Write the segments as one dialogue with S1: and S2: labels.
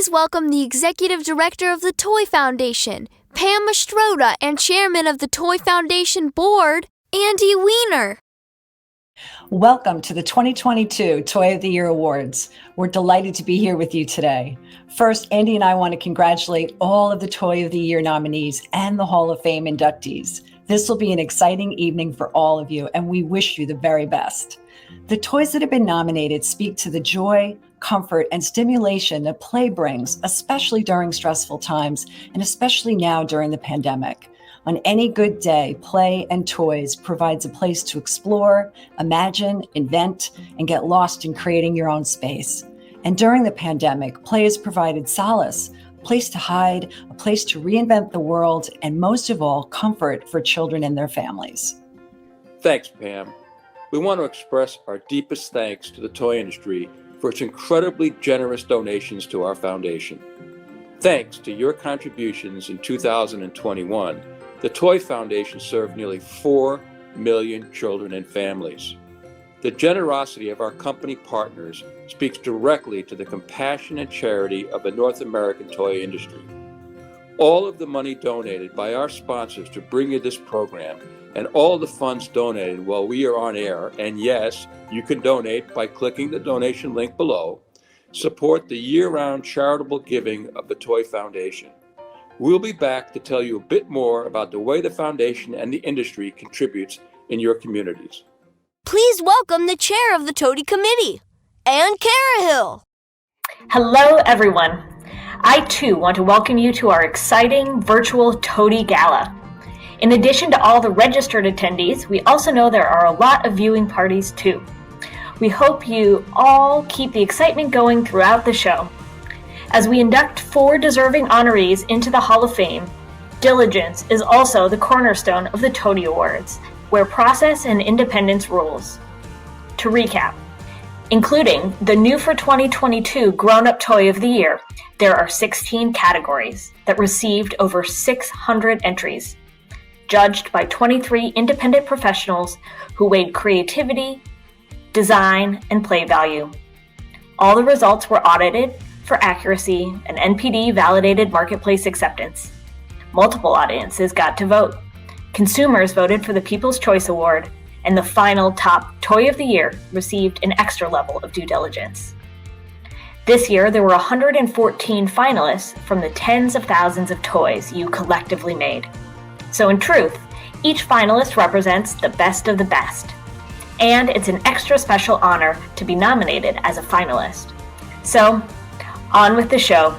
S1: Please welcome the Executive Director of the Toy Foundation, Pam Mastroda, and Chairman of the Toy Foundation Board, Andy Weiner.
S2: Welcome to the 2022 Toy of the Year Awards. We're delighted to be here with you today. First, Andy and I want to congratulate all of the Toy of the Year nominees and the Hall of Fame inductees. This will be an exciting evening for all of you, and we wish you the very best. The toys that have been nominated speak to the joy, comfort, and stimulation that play brings, especially during stressful times, and especially now during the pandemic. On any good day, play and toys provides a place to explore, imagine, invent, and get lost in creating your own space. And during the pandemic, play has provided solace, a place to hide, a place to reinvent the world, and most of all, comfort for children and their families.
S3: Thanks, Pam. We want to express our deepest thanks to the toy industry for its incredibly generous donations to our foundation. Thanks to your contributions in 2021, the Toy Foundation served nearly 4 million children and families. The generosity of our company partners speaks directly to the compassion and charity of the North American toy industry. All of the money donated by our sponsors to bring you this program and all the funds donated while we are on air, and yes, you can donate by clicking the donation link below, support the year-round charitable giving of the Toy Foundation. We'll be back to tell you a bit more about the way the foundation and the industry contributes in your communities.
S1: Please welcome the chair of the TOTY Committee, Ann Carahill.
S4: Hello, everyone. I, too, want to welcome you to our exciting virtual TOTY Gala. In addition to all the registered attendees, we also know there are a lot of viewing parties, too. We hope you all keep the excitement going throughout the show. As we induct 4 deserving honorees into the Hall of Fame, diligence is also the cornerstone of the TOTY Awards, where process and independence rules. To recap, including the new for 2022 Grown-Up Toy of the Year, there are 16 categories that received over 600 entries, judged by 23 independent professionals who weighed creativity, design, and play value. All the results were audited for accuracy and NPD-validated marketplace acceptance. Multiple audiences got to vote. Consumers voted for the People's Choice Award, and the final top Toy of the Year received an extra level of due diligence. This year, there were 114 finalists from the tens of thousands of toys you collectively made. So in truth, each finalist represents the best of the best. And it's an extra special honor to be nominated as a finalist. So, on with the show.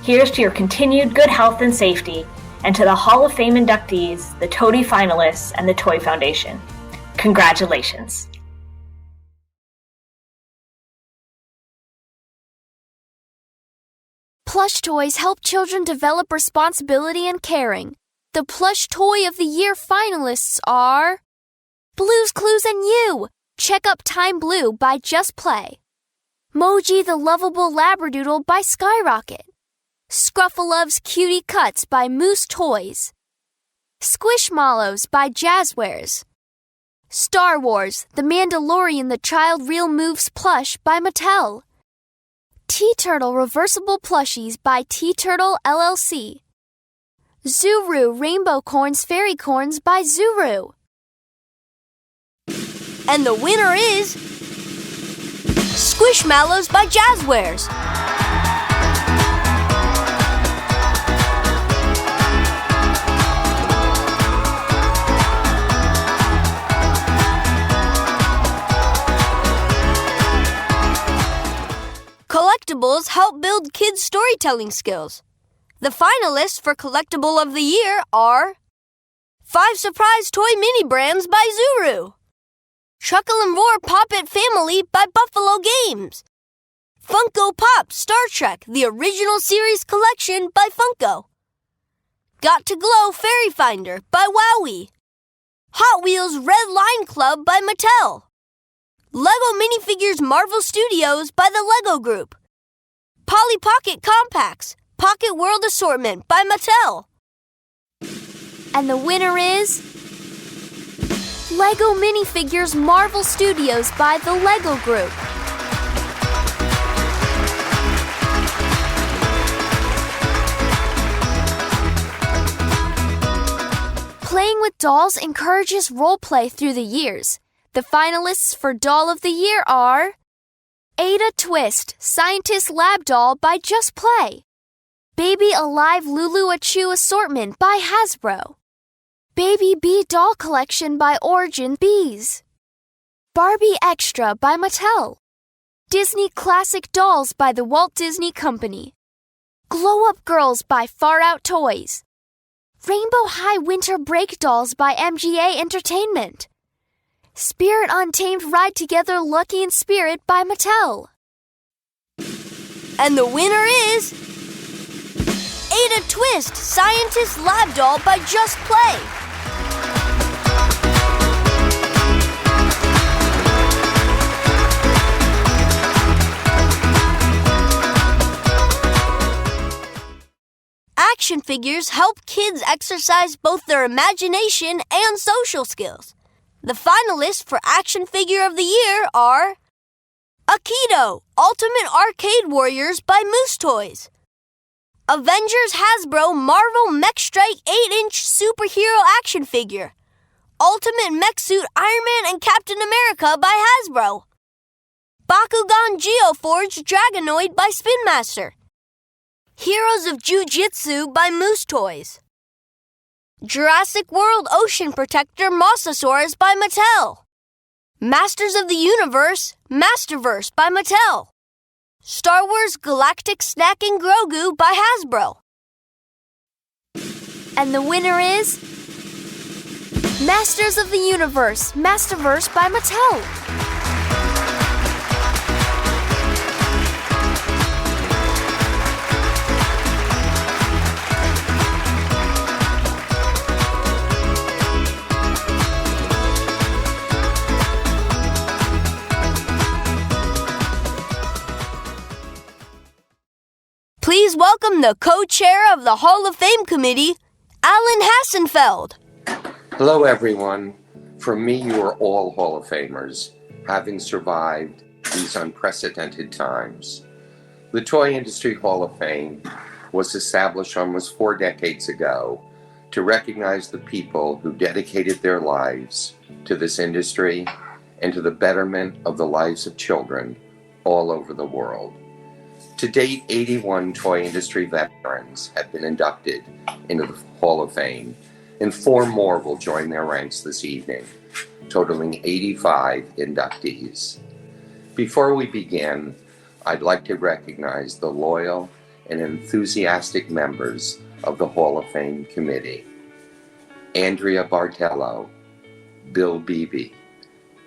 S4: Here's to your continued good health and safety, and to the Hall of Fame inductees, the TOTY finalists, and the Toy Foundation. Congratulations.
S1: Plush toys help children develop responsibility and caring. The Plush Toy of the Year finalists are Blue's Clues and You, Check Up Time Blue by Just Play, Moji the Lovable Labradoodle by Skyrocket, Scruffalove's Cutie Cuts by Moose Toys, Squishmallows by Jazzwares, Star Wars, The Mandalorian the Child Real Moves Plush by Mattel, T-Turtle Reversible Plushies by T-Turtle LLC, Zuru Rainbow Corns Fairy Corns by Zuru. And the winner is Squishmallows by Jazzwares. Collectibles help build kids' storytelling skills. The finalists for Collectible of the Year are 5 Surprise Toy Mini Brands by Zuru, Chuckle and Roar Pop-It Family by Buffalo Games, Funko Pop Star Trek The Original Series Collection by Funko, Got to Glow Fairy Finder by Wowie, Hot Wheels Red Line Club by Mattel, Lego Minifigures Marvel Studios by the Lego Group, Polly Pocket Compacts Pocket World Assortment by Mattel. And the winner is Lego Minifigures Marvel Studios by the Lego Group.
S5: Playing with dolls encourages role play through the years. The finalists for Doll of the Year are Ada Twist, Scientist Lab Doll by Just Play. Baby Alive Lulu a Chew Assortment by Hasbro. Baby Bee Doll Collection by Origin Bees. Barbie Extra by Mattel. Disney Classic Dolls by the Walt Disney Company. Glow Up Girls by Far Out Toys. Rainbow High Winter Break Dolls by MGA Entertainment. Spirit Untamed Ride Together Lucky in Spirit by Mattel.
S1: And the winner is Ada Twist, Scientist Lab Doll by Just Play. Action figures help kids exercise both their imagination and social skills. The finalists for Action Figure of the Year are Aikido, Ultimate Arcade Warriors by Moose Toys. Avengers Hasbro Marvel Mech Strike 8-inch Superhero Action Figure. Ultimate Mech Suit Iron Man and Captain America by Hasbro. Bakugan Geoforge Dragonoid by Spin Master. Heroes of Jiu-Jitsu by Moose Toys. Jurassic World Ocean Protector Mosasaurus by Mattel. Masters of the Universe Masterverse by Mattel. Star Wars Galactic Snacking Grogu by Hasbro.
S5: And the winner is Masters of the Universe Masterverse by Mattel.
S1: Please welcome the co-chair of the Hall of Fame Committee, Alan Hassenfeld.
S6: Hello, everyone. For me, you are all Hall of Famers, having survived these unprecedented times. The Toy Industry Hall of Fame was established almost 4 decades ago to recognize the people who dedicated their lives to this industry and to the betterment of the lives of children all over the world. To date, 81 toy industry veterans have been inducted into the Hall of Fame, and 4 more will join their ranks this evening, totaling 85 inductees. Before we begin, I'd like to recognize the loyal and enthusiastic members of the Hall of Fame Committee: Andrea Bartello, Bill Beebe,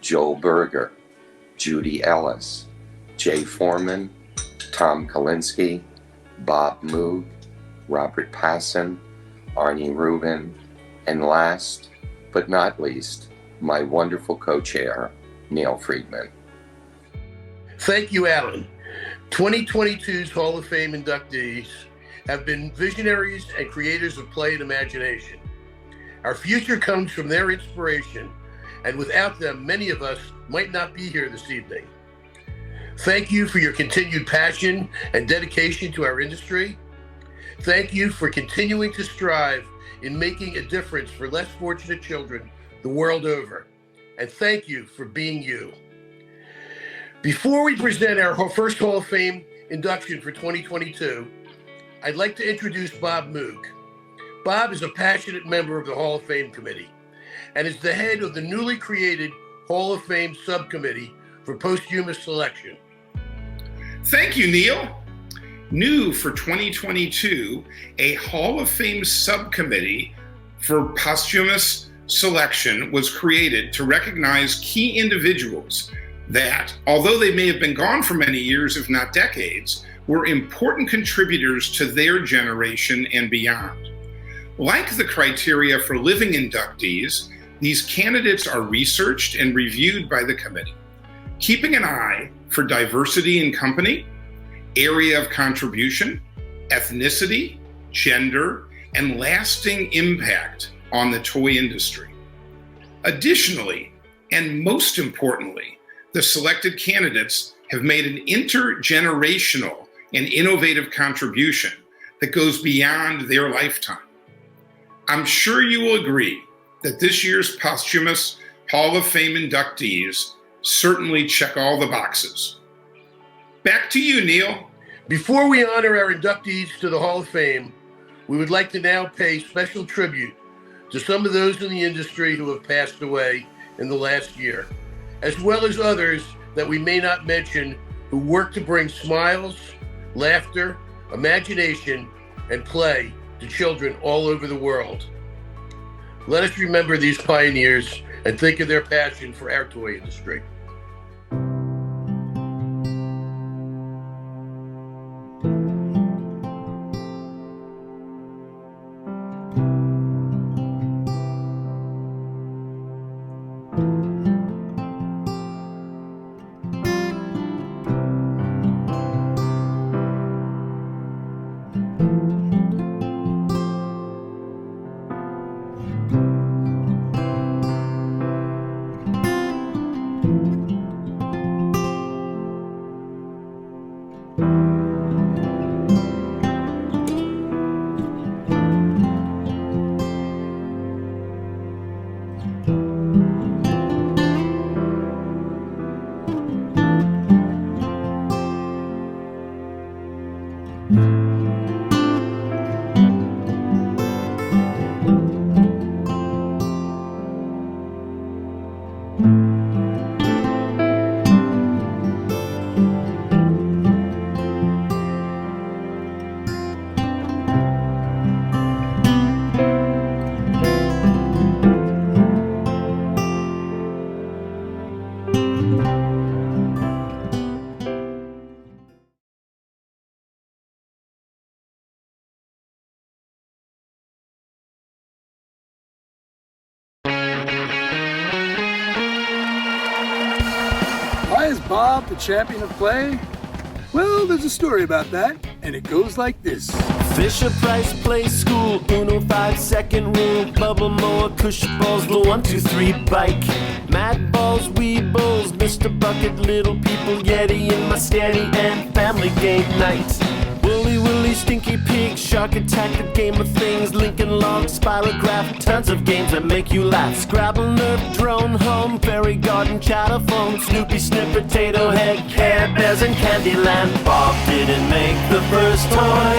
S6: Joel Berger, Judy Ellis, Jay Foreman, Tom Kalinsky, Bob Moog, Robert Passon, Arnie Rubin, and last but not least, my wonderful co-chair, Neil Friedman.
S7: Thank you, Alan. 2022's Hall of Fame inductees have been visionaries and creators of play and imagination. Our future comes from their inspiration, and without them, many of us might not be here this evening. Thank you for your continued passion and dedication to our industry. Thank you for continuing to strive in making a difference for less fortunate children the world over. And thank you for being you. Before we present our first Hall of Fame induction for 2022, I'd like to introduce Bob Moog. Bob is a passionate member of the Hall of Fame Committee and is the head of the newly created Hall of Fame Subcommittee for Posthumous Selection.
S8: Thank you, Neil. New for 2022, a Hall of Fame subcommittee for posthumous selection was created to recognize key individuals that, although they may have been gone for many years, if not decades, were important contributors to their generation and beyond. Like the criteria for living inductees, these candidates are researched and reviewed by the committee, keeping an eye for diversity in company, area of contribution, ethnicity, gender, and lasting impact on the toy industry. Additionally, and most importantly, the selected candidates have made an intergenerational and innovative contribution that goes beyond their lifetime. I'm sure you will agree that this year's posthumous Hall of Fame inductees certainly check all the boxes. Back to you, Neil.
S7: Before we honor our inductees to the Hall of Fame, we would like to now pay special tribute to some of those in the industry who have passed away in the last year, as well as others that we may not mention who work to bring smiles, laughter, imagination, and play to children all over the world. Let us remember these pioneers and think of their passion for our toy industry.
S9: Why is Bob the champion of play? Well, there's a story about that, and it goes like this.
S10: Fisher Price Play School, Uno 5-second rule, bubble mower, cushion balls, the 1, 2, 3 bike. Mad balls, wee bowls, Mr. Bucket, little people, Yeti in my steady, and family game night. Woolly Willy, Stinky Pig, Shark Attack, the Game of Things, Lincoln Log, Spirograph, tons of games that make you laugh. Scrabble, Nerf, Drone, Home, Fairy Garden, Chatterphone, Snoopy, Snip, Potato Head, Care Bears, and Candyland. Bob didn't make the first toy,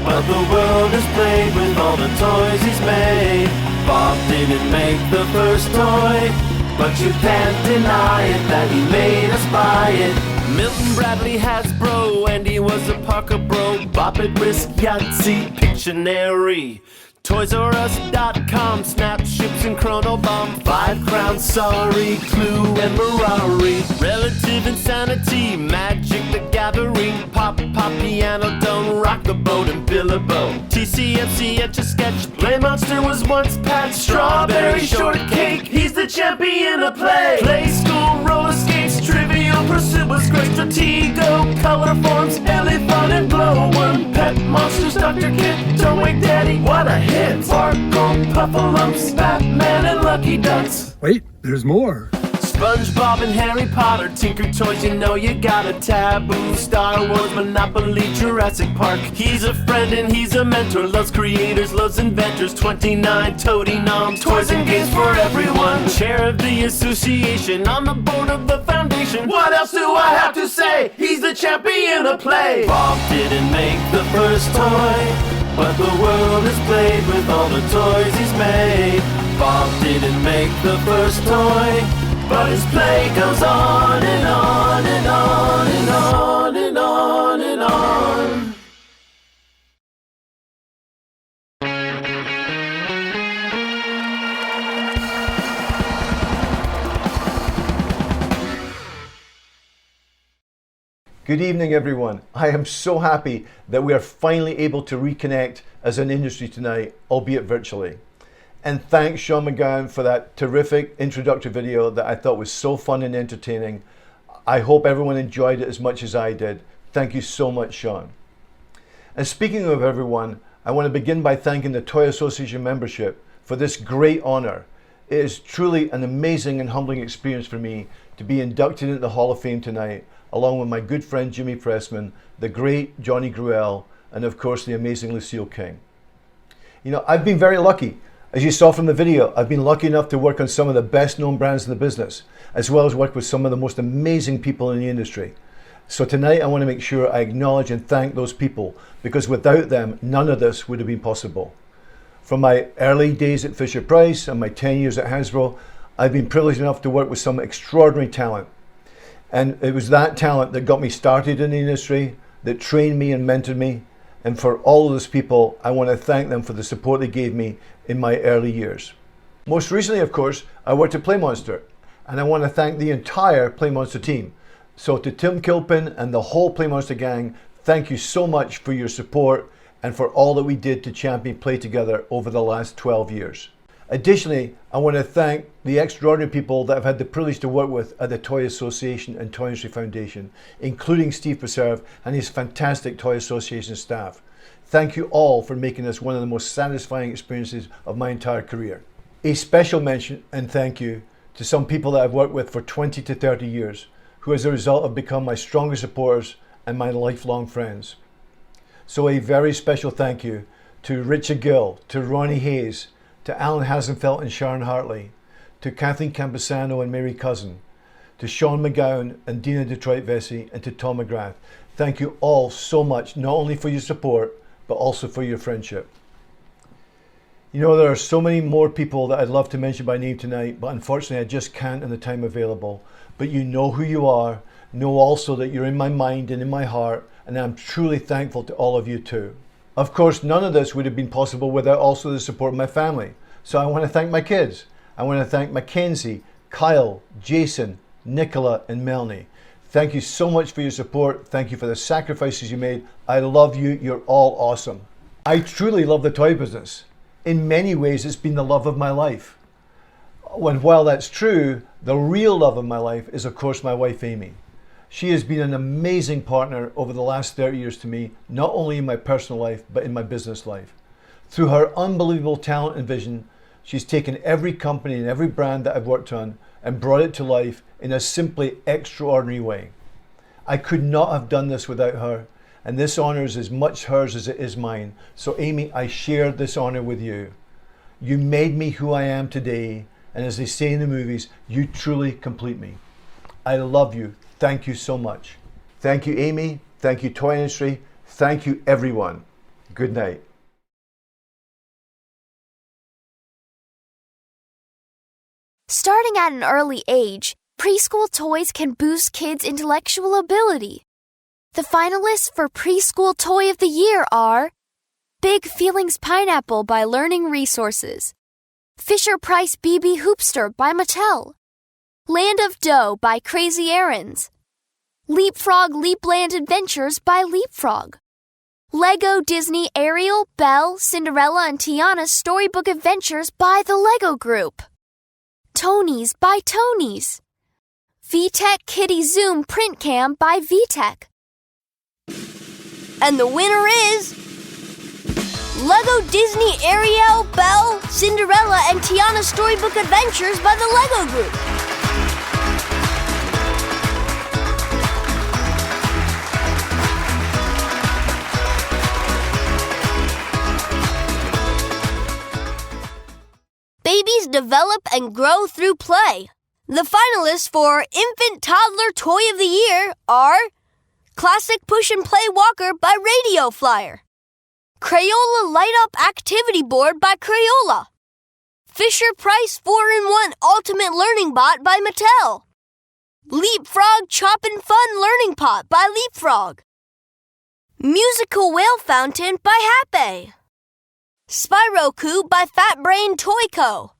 S10: but the world is played with all the toys he's made. Bob didn't make the first toy, but you can't deny it that he made us buy it. Milton Bradley Hasbro, Andy was a Parker bro. Bop it, Risk, Yahtzee, Pictionary. ToysRUs.com, Snap, Ships, and Chrono Bomb. 5 Crowns, Sorry, Clue, and Ferrari. Relative Insanity, Magic the Gathering. Pop, Piano, Don't Rock the Boat, and Billabo. TCFC, Etch-a-Sketch, Play Monster was once Pat. Strawberry Shortcake, he's the champion of play. Play School, Roller Skates, Trivial Pursuit was great. Stratego, Color Forms, Elephant, and Glowworm. Pet Monsters, Dr. Kid, Don't Wake Daddy, what a hit! Sparkle, Puffalumps, Batman, and Lucky Ducks.
S9: Wait, there's more.
S10: SpongeBob and Harry Potter, Tinker Toys, you know you got a Taboo, Star Wars, Monopoly, Jurassic Park. He's a friend and he's a mentor, loves creators, loves inventors. 29 Toady Noms, toys and games for everyone. Chair of the association, on the board of the foundation. What else do I have to say? He's the champion of play. Bob didn't make the first toy, but the world is played with all the toys he's made. Bob didn't make the first toy, but his play goes on and on and on and on and on and on.
S11: Good evening, everyone. I am so happy that we are finally able to reconnect as an industry tonight, albeit virtually. And thanks Sean McGowan for that terrific introductory video that I thought was so fun and entertaining. I hope everyone enjoyed it as much as I did. Thank you so much, Sean. And speaking of everyone, I want to begin by thanking the Toy Association membership for this great honor. It is truly an amazing and humbling experience for me to be inducted into the Hall of Fame tonight, along with my good friend Jimmy Pressman, the great Johnny Gruelle, and of course the amazing Lucille King. You know, I've been very lucky. As you saw from the video, I've been lucky enough to work on some of the best known brands in the business, as well as work with some of the most amazing people in the industry. So tonight I want to make sure I acknowledge and thank those people, because without them, none of this would have been possible. From my early days at Fisher-Price and my 10 years at Hasbro, I've been privileged enough to work with some extraordinary talent. And it was that talent that got me started in the industry, that trained me and mentored me. And for all of those people, I want to thank them for the support they gave me in my early years. Most recently, of course, I worked at PlayMonster, and I want to thank the entire PlayMonster team. So to Tim Kilpin and the whole PlayMonster gang, thank you so much for your support and for all that we did to champion Play together over the last 12 years. Additionally, I want to thank the extraordinary people that I've had the privilege to work with at the Toy Association and Toy Industry Foundation, including Steve Preserve and his fantastic Toy Association staff. Thank you all for making this one of the most satisfying experiences of my entire career. A special mention and thank you to some people that I've worked with for 20 to 30 years, who as a result have become my strongest supporters and my lifelong friends. So a very special thank you to Richard Gill, to Ronnie Hayes, to Alan Hasenfeld and Sharon Hartley, to Kathleen Camposano and Mary Cousin, to Sean McGowan and Dina Detroit-Vesey, and to Tom McGrath. Thank you all so much, not only for your support, but also for your friendship. You know, there are so many more people that I'd love to mention by name tonight, but unfortunately I just can't in the time available. But you know who you are, know also that you're in my mind and in my heart, and I'm truly thankful to all of you too. Of course, none of this would have been possible without also the support of my family. So I want to thank my kids. I want to thank Mackenzie, Kyle, Jason, Nicola, and Melanie. Thank you so much for your support. Thank you for the sacrifices you made. I love you. You're all awesome. I truly love the toy business. In many ways, it's been the love of my life. And while that's true, the real love of my life is, of course, my wife, Amy. She has been an amazing partner over the last 30 years to me, not only in my personal life, but in my business life. Through her unbelievable talent and vision, she's taken every company and every brand that I've worked on and brought it to life in a simply extraordinary way. I could not have done this without her, and this honor is as much hers as it is mine. So Amy, I share this honor with you. You made me who I am today, and as they say in the movies, you truly complete me. I love you. Thank you so much. Thank you, Amy. Thank you, Toy Industry. Thank you, everyone. Good night.
S5: Starting at an early age, preschool toys can boost kids' intellectual ability. The finalists for Preschool Toy of the Year are Big Feelings Pineapple by Learning Resources, Fisher-Price BB Hoopster by Mattel, Land of Dough by Crazy Errands, Leapfrog Leapland Adventures by Leapfrog, Lego Disney Ariel, Belle, Cinderella, and Tiana's Storybook Adventures by the Lego Group, Tony's by Tony's, VTech Kitty Zoom Print Cam by VTech.
S1: And the winner is Lego Disney Ariel, Belle, Cinderella, and Tiana's Storybook Adventures by the Lego Group. Babies develop and grow through play. The finalists for Infant Toddler Toy of the Year are Classic Push and Play Walker by Radio Flyer, Crayola Light Up Activity Board by Crayola, Fisher-Price 4-in-1 Ultimate Learning Bot by Mattel, Leapfrog Chop and Fun Learning Pot by Leapfrog, Musical Whale Fountain by Happy, Spyroku by Fat Brain Toy Co.,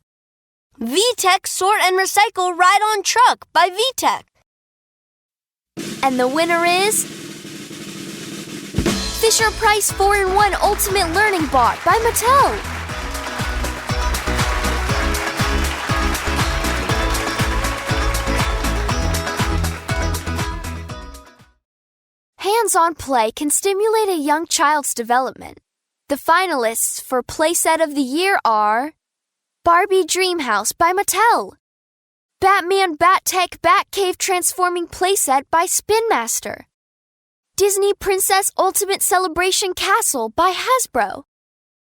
S1: VTech Sort and Recycle Ride-On Truck by VTech.
S5: And the winner is Fisher-Price 4-in-1 Ultimate Learning Bot by Mattel. Hands-on play can stimulate a young child's development. The finalists for Playset of the Year are Barbie Dreamhouse by Mattel, Batman Bat-Tech Batcave Transforming Playset by Spin Master, Disney Princess Ultimate Celebration Castle by Hasbro,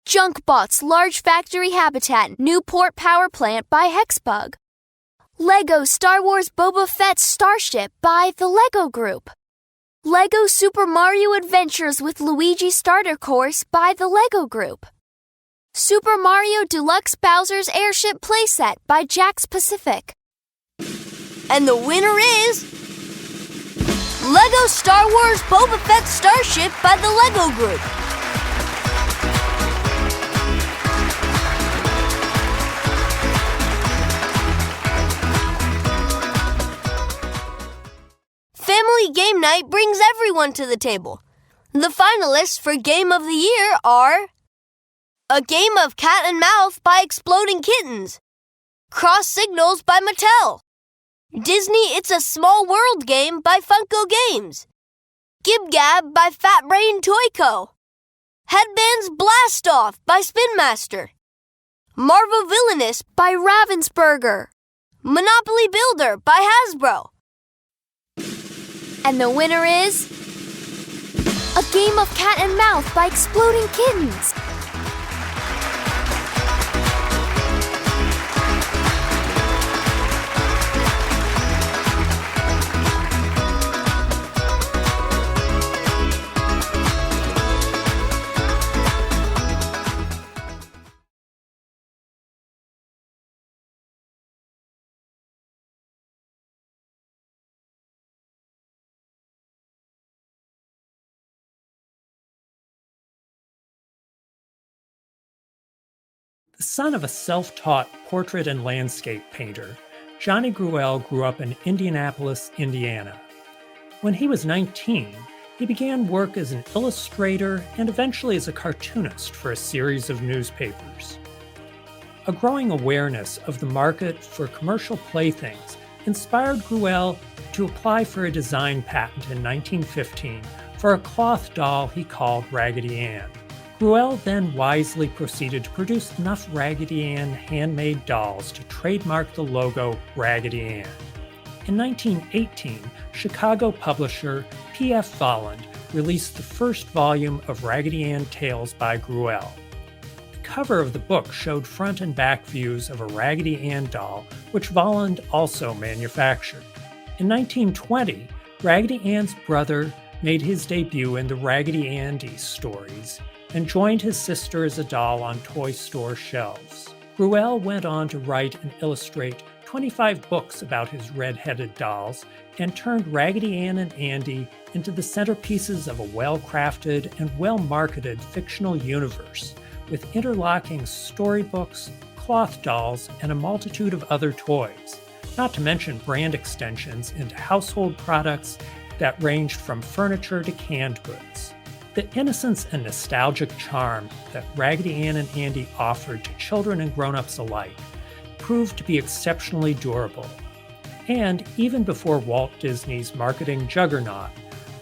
S5: JunkBot's Large Factory Habitat Newport Power Plant by Hexbug. Lego Star Wars Boba Fett's Starship by the Lego Group. Lego Super Mario Adventures with Luigi Starter Course by the Lego Group. Super Mario Deluxe Bowser's Airship Playset by Jakks Pacific.
S1: And the winner is Lego Star Wars Boba Fett Starship by the Lego Group. Family Game Night brings everyone to the table. The finalists for Game of the Year are A Game of Cat and Mouth by Exploding Kittens, Cross Signals by Mattel, Disney It's a Small World game by Funko Games, Gib Gab by Fat Brain Toy Co., Headbands Blast Off by Spin Master, Marvel Villainous by Ravensburger, Monopoly Builder by Hasbro.
S5: And the winner is A Game of Cat and Mouth by Exploding Kittens.
S12: The son of a self-taught portrait and landscape painter, Johnny Gruelle grew up in Indianapolis, Indiana. When he was 19, he began work as an illustrator and eventually as a cartoonist for a series of newspapers. A growing awareness of the market for commercial playthings inspired Gruelle to apply for a design patent in 1915 for a cloth doll he called Raggedy Ann. Gruelle then wisely proceeded to produce enough Raggedy Ann handmade dolls to trademark the logo Raggedy Ann. In 1918, Chicago publisher P.F. Volland released the first volume of Raggedy Ann Tales by Gruelle. The cover of the book showed front and back views of a Raggedy Ann doll, which Volland also manufactured. In 1920, Raggedy Ann's brother made his debut in the Raggedy Andy stories and joined his sister as a doll on toy store shelves. Gruelle went on to write and illustrate 25 books about his red-headed dolls and turned Raggedy Ann and Andy into the centerpieces of a well-crafted and well-marketed fictional universe with interlocking storybooks, cloth dolls, and a multitude of other toys, not to mention brand extensions into household products that ranged from furniture to canned goods. The innocence and nostalgic charm that Raggedy Ann and Andy offered to children and grown-ups alike proved to be exceptionally durable. And even before Walt Disney's marketing juggernaut,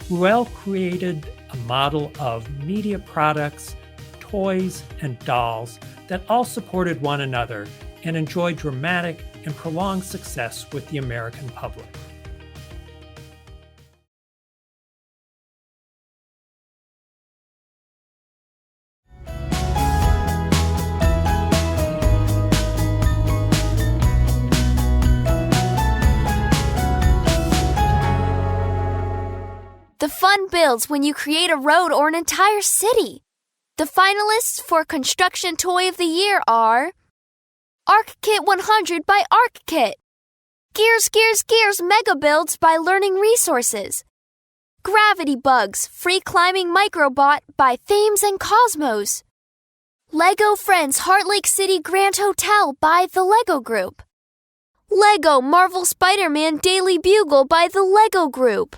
S12: Gruelle created a model of media products, toys, and dolls that all supported one another and enjoyed dramatic and prolonged success with the American public.
S5: The fun builds when you create a road or an entire city. The finalists for Construction Toy of the Year are ArcKit 100 by ArcKit, Gears Mega Builds by Learning Resources, Gravity Bugs Free Climbing Microbot by Thames and Cosmos, Lego Friends Heart Lake City Grand Hotel by the Lego Group, Lego Marvel Spider-Man Daily Bugle by the Lego Group,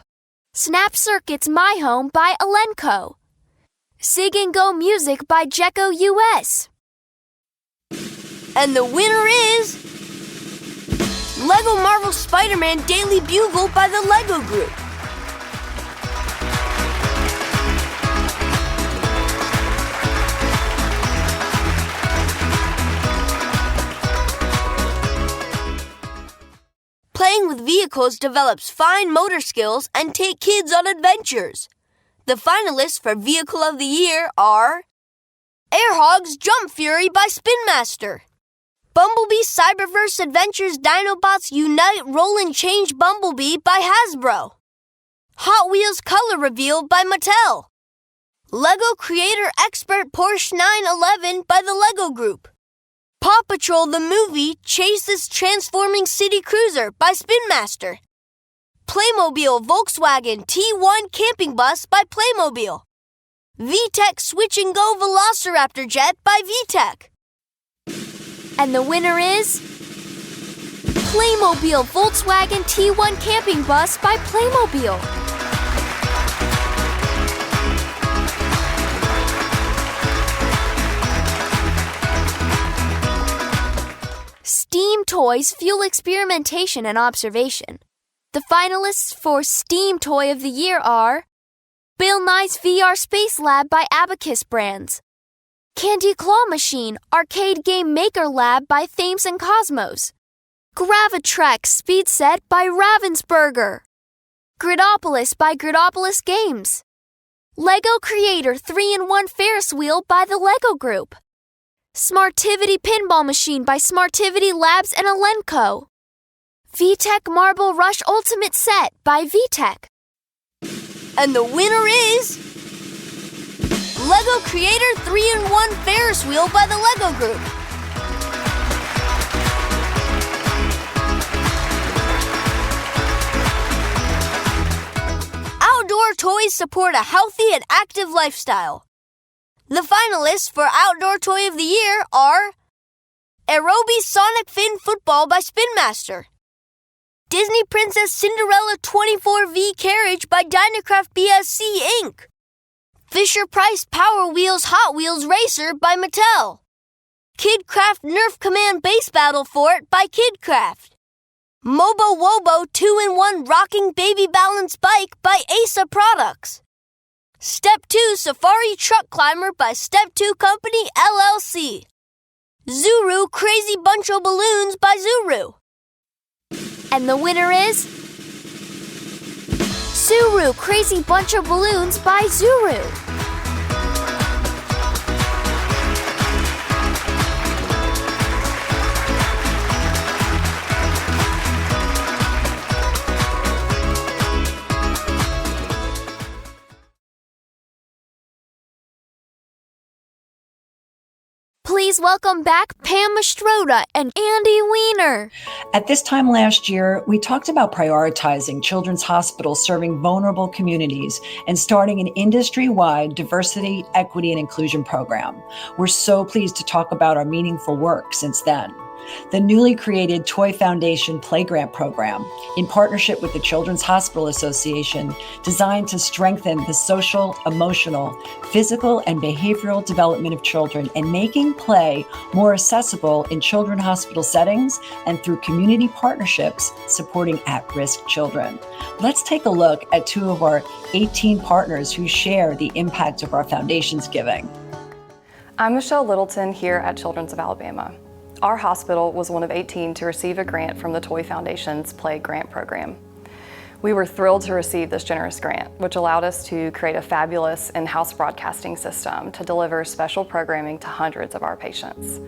S5: Snap Circuits My Home by Elenco, Sig and Go Music by Gecko US.
S1: And the winner is Lego Marvel Spider-Man Daily Bugle by the Lego Group. Playing with vehicles develops fine motor skills and take kids on adventures. The finalists for Vehicle of the Year are Airhog's Jump Fury by Spin Master. Bumblebee Cyberverse Adventures Dinobots Unite Roll and Change Bumblebee by Hasbro. Hot Wheels Color Reveal by Mattel. Lego Creator Expert Porsche 911 by the Lego Group. Paw Patrol the Movie Chase This Transforming City Cruiser by Spin Master. Playmobil Volkswagen T1 Camping Bus by Playmobil. VTech Switch and Go Velociraptor Jet by VTech.
S5: And the winner is Playmobil Volkswagen T1 Camping Bus by Playmobil. STEAM toys fuel experimentation and observation. The finalists for STEAM Toy of the Year are Bill Nye's VR Space Lab by Abacus Brands, Candy Claw Machine Arcade Game Maker Lab by Thames and Cosmos, Gravitrax Speed Set by Ravensburger, Gridopolis by Gridopolis Games, Lego Creator 3-in-1 Ferris Wheel by the Lego Group, Smartivity Pinball Machine by Smartivity Labs and Elenco, VTech Marble Rush Ultimate Set by VTech.
S1: And the winner is Lego Creator 3-in-1 Ferris Wheel by the Lego Group. Outdoor toys support a healthy and active lifestyle. The finalists for Outdoor Toy of the Year are Aerobie Sonic Fin Football by Spin Master, Disney Princess Cinderella 24V Carriage by Dynacraft BSC Inc., Fisher-Price Power Wheels Hot Wheels Racer by Mattel, KidCraft Nerf Command Base Battle Fort by KidCraft, Mobo Wobo 2-in-1 Rocking Baby Balance Bike by Asa Products, Step 2 Safari Truck Climber by Step 2 Company LLC, Zuru Crazy Bunch of Balloons by Zuru.
S5: And the winner is Zuru Crazy Bunch of Balloons by Zuru. Please welcome back Pam Mastroda and Andy Weiner.
S2: At this time last year, we talked about prioritizing children's hospitals serving vulnerable communities and starting an industry-wide diversity, equity, and inclusion program. We're so pleased to talk about our meaningful work since then. The newly created Toy Foundation Play Grant Program, in partnership with the Children's Hospital Association, designed to strengthen the social, emotional, physical, and behavioral development of children and making play more accessible in children's hospital settings and through community partnerships supporting at-risk children. Let's take a look at two of our 18 partners who share the impact of our foundation's giving.
S13: I'm Michelle Littleton here at Children's of Alabama. Our hospital was one of 18 to receive a grant from the Toy Foundation's Play Grant Program. We were thrilled to receive this generous grant, which allowed us to create a fabulous in-house broadcasting system to deliver special programming to hundreds of our patients.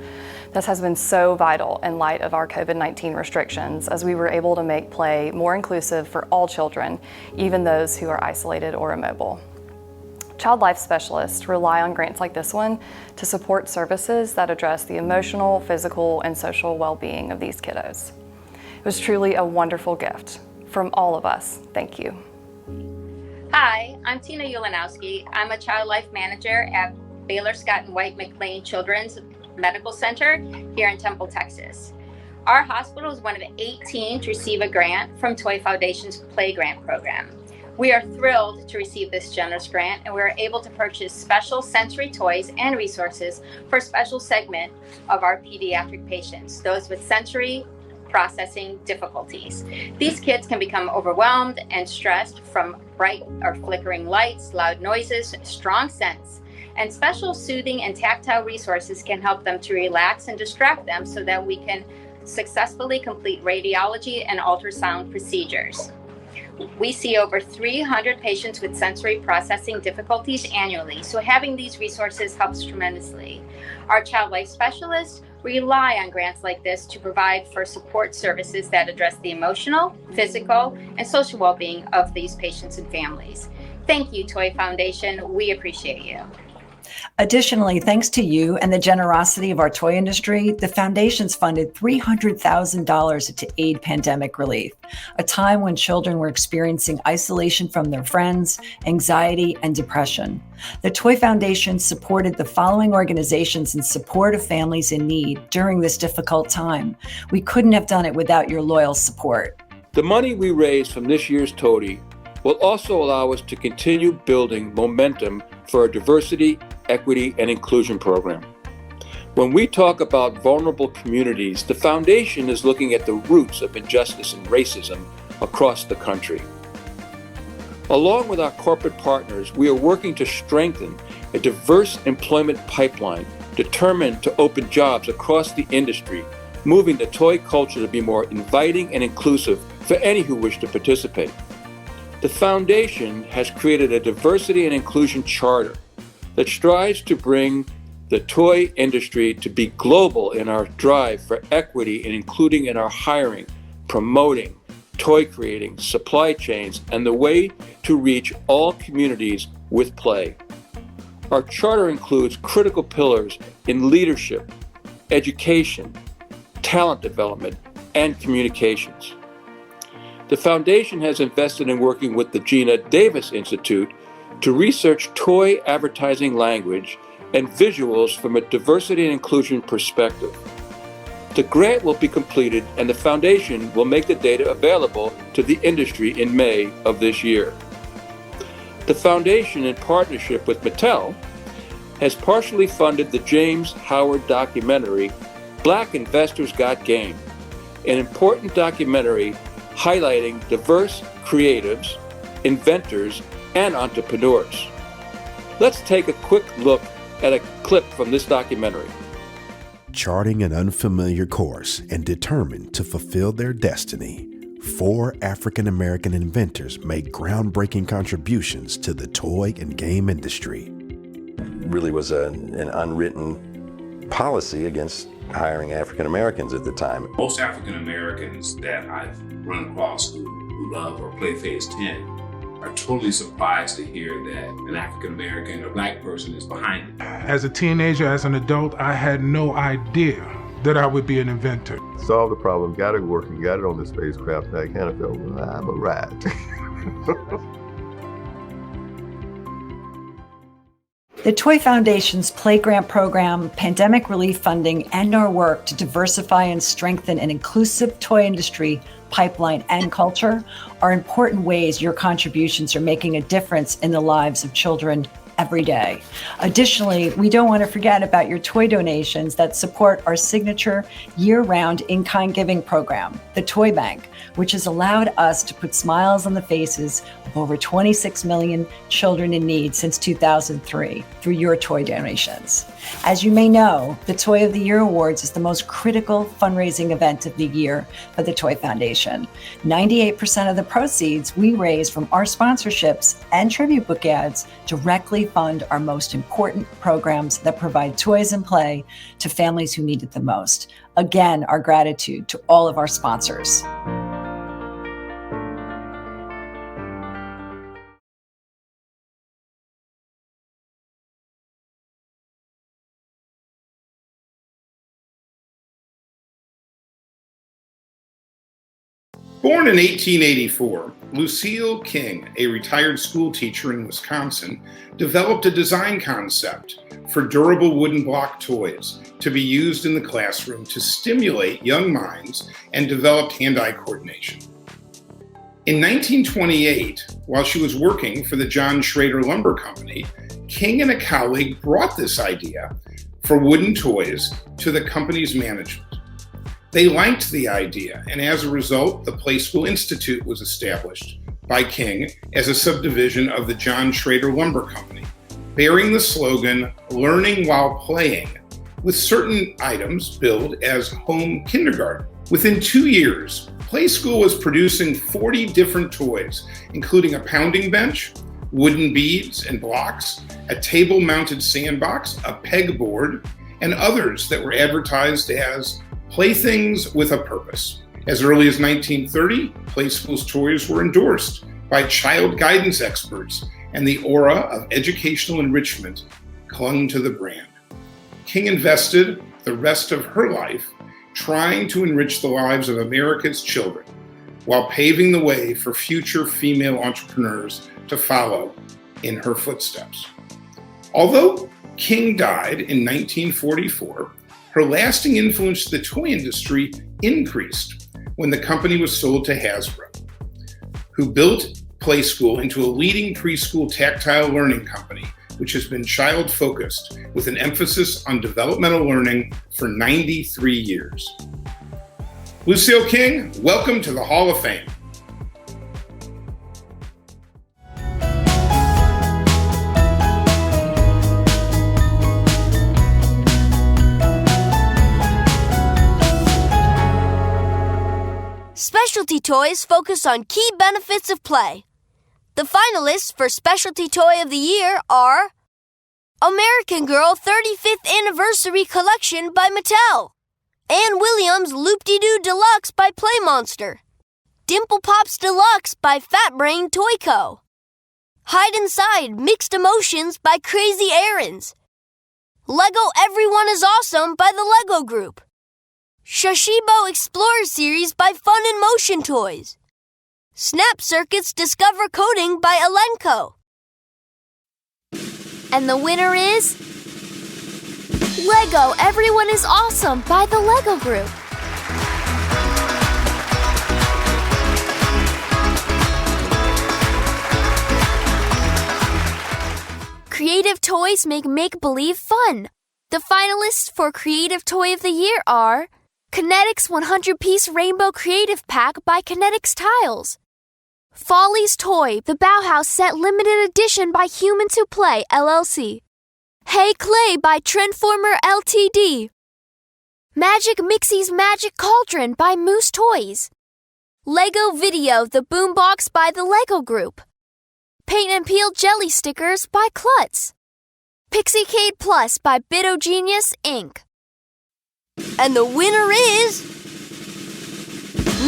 S13: This has been so vital in light of our COVID-19 restrictions, as we were able to make play more inclusive for all children, even those who are isolated or immobile. Child life specialists rely on grants like this one to support services that address the emotional, physical, and social well-being of these kiddos. It was truly a wonderful gift. From all of us, thank you.
S14: Hi, I'm Tina Ulanowski. I'm a child life manager at Baylor Scott & White McLean Children's Medical Center here in Temple, Texas. Our hospital is one of 18 to receive a grant from Toy Foundation's Play Grant Program. We are thrilled to receive this generous grant, and we are able to purchase special sensory toys and resources for a special segment of our pediatric patients, those with sensory processing difficulties. These kids can become overwhelmed and stressed from bright or flickering lights, loud noises, strong scents, and special soothing and tactile resources can help them to relax and distract them so that we can successfully complete radiology and ultrasound procedures. We see over 300 patients with sensory processing difficulties annually, so having these resources helps tremendously. Our child life specialists rely on grants like this to provide for support services that address the emotional, physical, and social well-being of these patients and families. Thank you, Toy Foundation. We appreciate you.
S2: Additionally, thanks to you and the generosity of our toy industry, the foundation's funded $300,000 to aid pandemic relief, a time when children were experiencing isolation from their friends, anxiety, and depression. The Toy Foundation supported the following organizations in support of families in need during this difficult time. We couldn't have done it without your loyal support.
S3: The money we raise from this year's TOTY will also allow us to continue building momentum for our diversity, equity, and inclusion program. When we talk about vulnerable communities, the foundation is looking at the roots of injustice and racism across the country. Along with our corporate partners, we are working to strengthen a diverse employment pipeline determined to open jobs across the industry, moving the toy culture to be more inviting and inclusive for any who wish to participate. The foundation has created a diversity and inclusion charter that strives to bring the toy industry to be global in our drive for equity and including in our hiring, promoting, toy creating, supply chains, and the way to reach all communities with play. Our charter includes critical pillars in leadership, education, talent development, and communications. The foundation has invested in working with the Gina Davis Institute to research toy advertising language and visuals from a diversity and inclusion perspective. The grant will be completed and the foundation will make the data available to the industry in May of this year. The foundation, in partnership with Mattel, has partially funded the James Howard documentary, Black Investors Got Game, an important documentary highlighting diverse creatives, inventors, and entrepreneurs. Let's take a quick look at a clip from this documentary.
S15: Charting an unfamiliar course and determined to fulfill their destiny, 4 African-American inventors made groundbreaking contributions to the toy and game industry.
S16: Really was an unwritten policy against hiring African Americans at the time.
S17: Most African Americans that I've run across who love or play Phase 10 are totally surprised to hear that an African American or Black person is behind it.
S18: As a teenager, as an adult, I had no idea that I would be an inventor.
S19: Solved the problem, got it working, got it on the spacecraft, and I kind of felt, well, I'm a rat.
S2: The Toy Foundation's Play Grant program, pandemic relief funding, and our work to diversify and strengthen an inclusive toy industry, pipeline, and culture are important ways your contributions are making a difference in the lives of children every day. Additionally, we don't want to forget about your toy donations that support our signature year-round in-kind giving program, the Toy Bank, which has allowed us to put smiles on the faces of over 26 million children in need since 2003 through your toy donations. As you may know, the Toy of the Year Awards is the most critical fundraising event of the year for the Toy Foundation. 98% of the proceeds we raise from our sponsorships and tribute book ads directly fund our most important programs that provide toys and play to families who need it the most. Again, our gratitude to all of our sponsors.
S8: Born in 1884, Lucille King, a retired school teacher in Wisconsin, developed a design concept for durable wooden block toys to be used in the classroom to stimulate young minds and develop hand-eye coordination. In 1928, while she was working for the John Schrader Lumber Company, King and a colleague brought this idea for wooden toys to the company's management. They liked the idea, and as a result, the Play School Institute was established by King as a subdivision of the John Schrader Lumber Company, bearing the slogan, "Learning while playing," with certain items billed as home kindergarten. Within 2 years, Play School was producing 40 different toys, including a pounding bench, wooden beads and blocks, a table-mounted sandbox, a pegboard, and others that were advertised as playthings with a purpose. As early as 1930, Play School's toys were endorsed by child guidance experts, and the aura of educational enrichment clung to the brand. King invested the rest of her life trying to enrich the lives of America's children while paving the way for future female entrepreneurs to follow in her footsteps. Although King died in 1944, her lasting influence to the toy industry increased when the company was sold to Hasbro, who built Play School into a leading preschool tactile learning company, which has been child-focused with an emphasis on developmental learning for 93 years. Lucille King, welcome to the Hall of Fame.
S1: Specialty toys focus on key benefits of play. The finalists for Specialty Toy of the Year are American Girl 35th Anniversary Collection by Mattel, Ann Williams Loop-De-Doo Deluxe by Play Monster, Dimple Pops Deluxe by Fat Brain Toy Co., Hide Inside Mixed Emotions by Crazy Errands, Lego Everyone is Awesome by the Lego Group, Shashibo Explorer Series by Fun in Motion Toys, Snap Circuits Discover Coding by Elenco.
S5: And the winner is Lego Everyone is Awesome by the Lego Group. Creative toys make make-believe fun. The finalists for Creative Toy of the Year are Kinetics 100-Piece Rainbow Creative Pack by Kinetics Tiles, Folly's Toy, the Bauhaus Set Limited Edition by Humans Who Play, LLC, Hey Clay by Trendformer Ltd, Magic Mixie's Magic Cauldron by Moose Toys, Lego Video, the Boombox by the Lego Group, Paint and Peel Jelly Stickers by Klutz, Pixiecade Plus by Bitogenius, Inc.
S1: And the winner is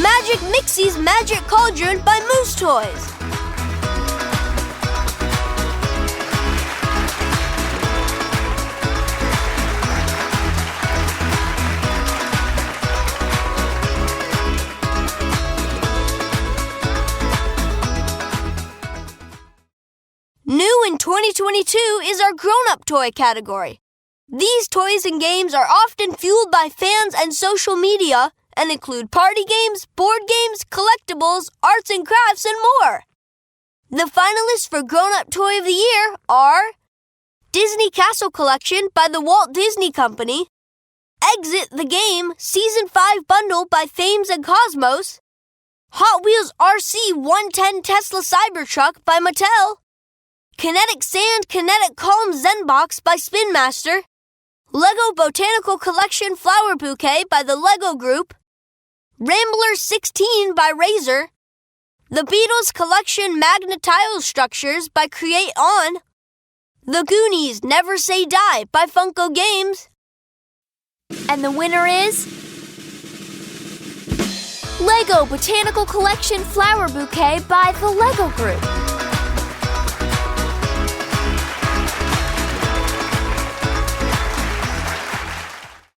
S1: Magic Mixie's Magic Cauldron by Moose Toys. New in 2022 is our grown-up toy category. These toys and games are often fueled by fans and social media and include party games, board games, collectibles, arts and crafts, and more. The finalists for Grown-Up Toy of the Year are Disney Castle Collection by the Walt Disney Company, Exit the Game Season 5 Bundle by Thames and Cosmos, Hot Wheels RC 110 Tesla Cybertruck by Mattel, Kinetic Sand Kinetic Calm Zen Box by Spin Master, Lego Botanical Collection Flower Bouquet by the Lego Group, Rambler 16 by Razer, The Beatles Collection Magnetile Structures by Create On, The Goonies Never Say Die by Funko Games.
S5: And the winner is Lego Botanical Collection Flower Bouquet by the Lego Group.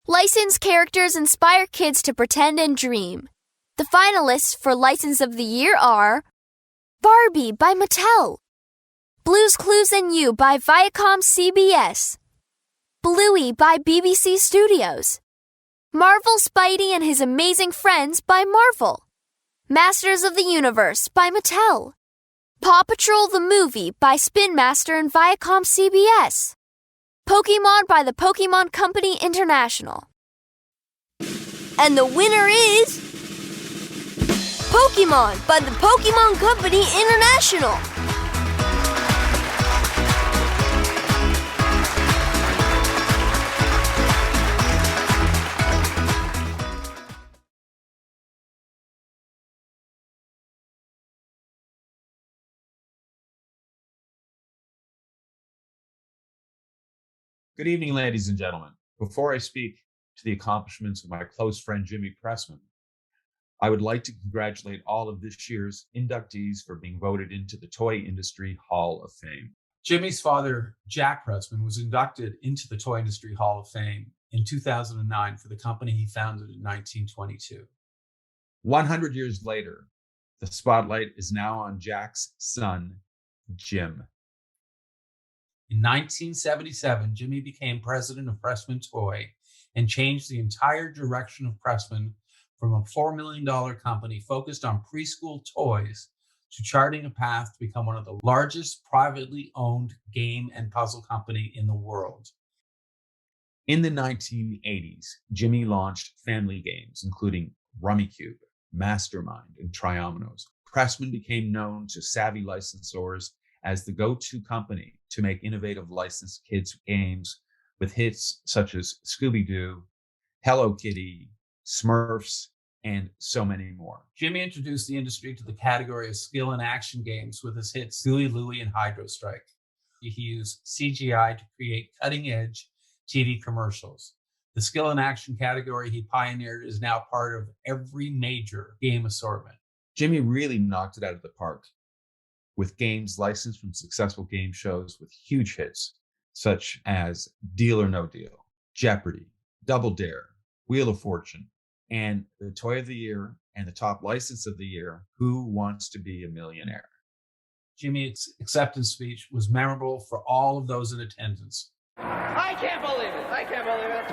S5: Licensed characters inspire kids to pretend and dream. The finalists for License of the Year are Barbie by Mattel, Blue's Clues and You by Viacom CBS, Bluey by BBC Studios, Marvel Spidey and His Amazing Friends by Marvel, Masters of the Universe by Mattel, Paw Patrol the Movie by Spin Master and Viacom CBS, Pokemon by the Pokemon Company International.
S1: And the winner is Pokemon by the Pokemon Company International.
S20: Good evening, ladies and gentlemen. Before I speak to the accomplishments of my close friend Jimmy Pressman, I would like to congratulate all of this year's inductees for being voted into the Toy Industry Hall of Fame. Jimmy's father, Jack Pressman, was inducted into the Toy Industry Hall of Fame in 2009 for the company he founded in 1922. 100 years later, the spotlight is now on Jack's son, Jim. In 1977, Jimmy became president of Pressman Toy and changed the entire direction of Pressman from a $4 million company focused on preschool toys to charting a path to become one of the largest privately owned game and puzzle company in the world. In the 1980s, Jimmy launched family games, including Rummikub, Mastermind, and Triominoes. Pressman became known to savvy licensors as the go-to company to make innovative licensed kids games with hits such as Scooby-Doo, Hello Kitty, Smurfs, and so many more. Jimmy introduced the industry to the category of skill and action games with his hits Gooey Louie and Hydro Strike. He used CGI to create cutting-edge TV commercials. The skill and action category he pioneered is now part of every major game assortment. Jimmy really knocked it out of the park with games licensed from successful game shows with huge hits such as Deal or No Deal, Jeopardy, Double Dare, Wheel of Fortune, and the Toy of the Year and the top license of the year, Who Wants to Be a Millionaire? Jimmy's acceptance speech was memorable for all of those in attendance.
S21: I can't believe it. I can't believe it.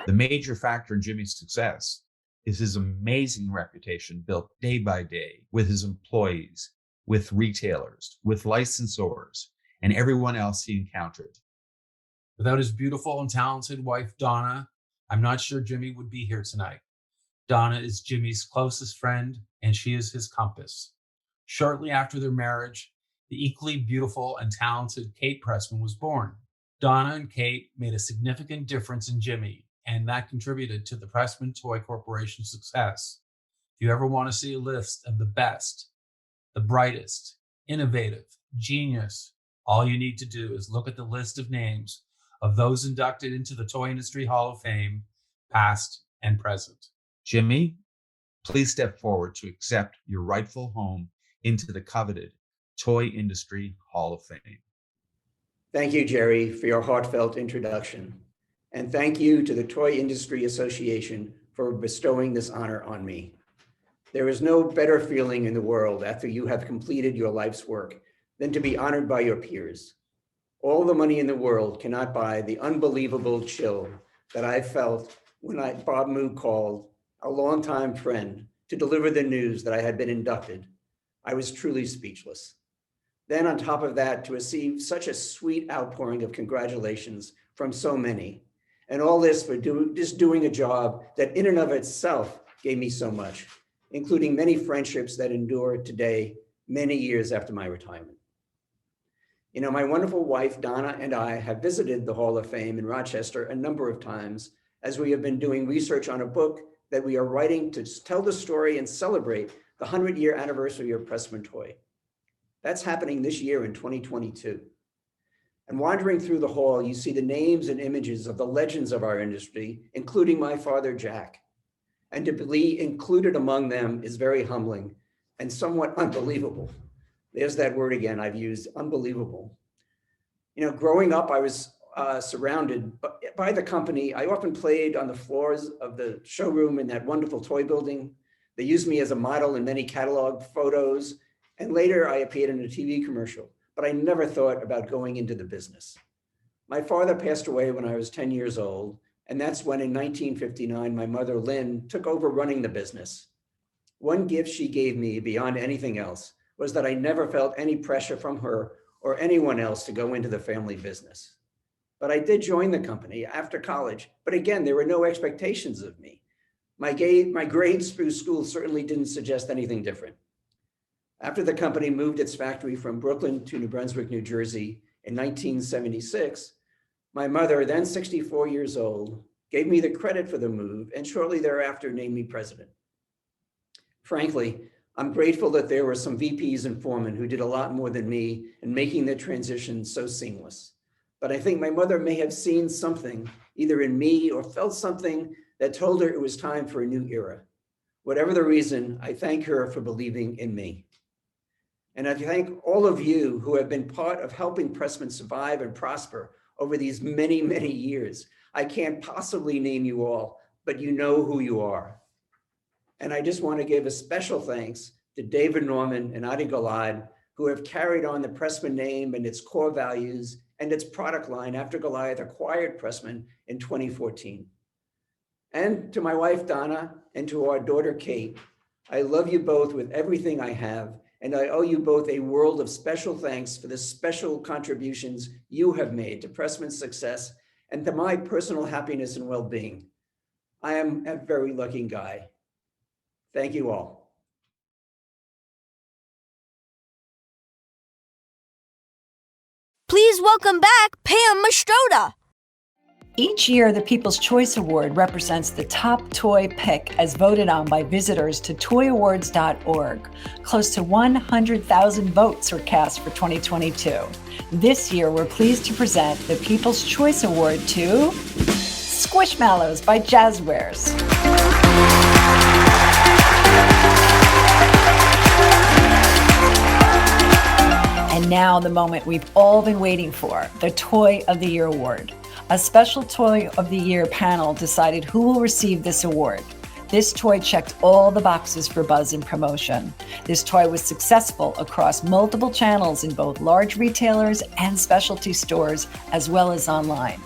S21: Woo!
S20: The major factor in Jimmy's success is his amazing reputation built day by day with his employees, with retailers, with licensors, and everyone else he encountered. Without his beautiful and talented wife, Donna, I'm not sure Jimmy would be here tonight. Donna is Jimmy's closest friend, and she is his compass. Shortly after their marriage, the equally beautiful and talented Kate Pressman was born. Donna and Kate made a significant difference in Jimmy, and that contributed to the Pressman Toy Corporation's success. If you ever want to see a list of the best, the brightest, innovative, genius, all you need to do is look at the list of names of those inducted into the Toy Industry Hall of Fame, past and present. Jimmy, please step forward to accept your rightful home into the coveted Toy Industry Hall of Fame.
S22: Thank you, Jerry, for your heartfelt introduction. And thank you to the Toy Industry Association for bestowing this honor on me. There is no better feeling in the world after you have completed your life's work than to be honored by your peers. All the money in the world cannot buy the unbelievable chill that I felt when Bob Moog called, a longtime friend, to deliver the news that I had been inducted. I was truly speechless. Then on top of that, to receive such a sweet outpouring of congratulations from so many, and all this for just doing a job that in and of itself gave me so much, including many friendships that endure today, many years after my retirement. You know, my wonderful wife, Donna, and I have visited the Hall of Fame in Rochester a number of times as we have been doing research on a book that we are writing to tell the story and celebrate the 100-year anniversary of Pressman Toy. That's happening this year in 2022. And wandering through the hall, you see the names and images of the legends of our industry, including my father, Jack. And to be included among them is very humbling and somewhat unbelievable. There's that word again I've used, unbelievable. You know, growing up, I was surrounded by the company. I often played on the floors of the showroom in that wonderful toy building. They used me as a model in many catalog photos. And later I appeared in a TV commercial, but I never thought about going into the business. My father passed away when I was 10 years old. And that's when in 1959, my mother, Lynn, took over running the business. One gift she gave me beyond anything else was that I never felt any pressure from her or anyone else to go into the family business. But I did join the company after college. But again, there were no expectations of me. My grades through school certainly didn't suggest anything different. After the company moved its factory from Brooklyn to New Brunswick, New Jersey in 1976, my mother, then 64 years old, gave me the credit for the move and shortly thereafter named me president. Frankly, I'm grateful that there were some VPs and foremen who did a lot more than me in making the transition so seamless. but I think my mother may have seen something, either in me or felt something that told her it was time for a new era. Whatever the reason, I thank her for believing in me. And I thank all of you who have been part of helping Pressman survive and prosper over these many, many years. I can't possibly name you all, but you know who you are. And I just want to give a special thanks to David Norman and Adi Gilad, who have carried on the Pressman name and its core values and its product line after Goliath acquired Pressman in 2014. And to my wife, Donna, and to our daughter, Kate, I love you both with everything I have, and I owe you both a world of special thanks for the special contributions you have made to Pressman's success and to my personal happiness and well-being. I am a very lucky guy. Thank you all.
S1: Please welcome back Pam Mastroda.
S2: Each year, the People's Choice Award represents the top toy pick as voted on by visitors to TOTYAwards.org. Close to 100,000 votes were cast for 2022. This year, we're pleased to present the People's Choice Award to Squishmallows by Jazzwares. And now the moment we've all been waiting for, the Toy of the Year Award. A special Toy of the Year panel decided who will receive this award. This toy checked all the boxes for buzz and promotion. This toy was successful across multiple channels in both large retailers and specialty stores, as well as online.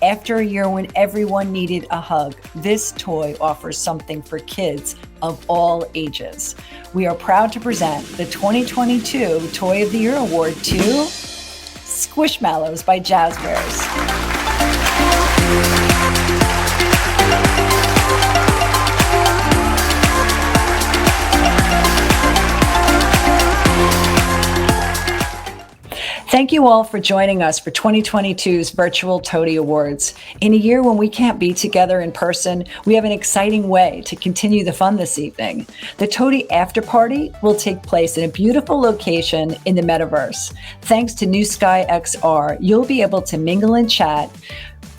S2: After a year when everyone needed a hug, this toy offers something for kids of all ages. We are proud to present the 2022 Toy of the Year Award to Squishmallows by Jazzwares. Thank you all for joining us for 2022's virtual TOTY Awards. In a year when we can't be together in person, we have an exciting way to continue the fun this evening. The TOTY Afterparty will take place in a beautiful location in the metaverse. Thanks to New Sky XR, you'll be able to mingle and chat,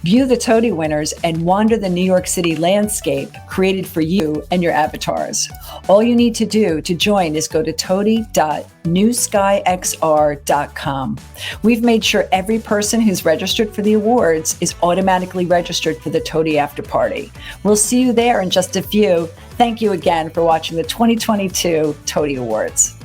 S2: view the TOTY winners, and wander the New York City landscape created for you and your avatars. All you need to do to join is go to toty.newskyxr.com. We've made sure every person who's registered for the awards is automatically registered for the TOTY After Party. We'll see you there in just a few. Thank you again for watching the 2022 TOTY Awards.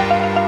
S4: you.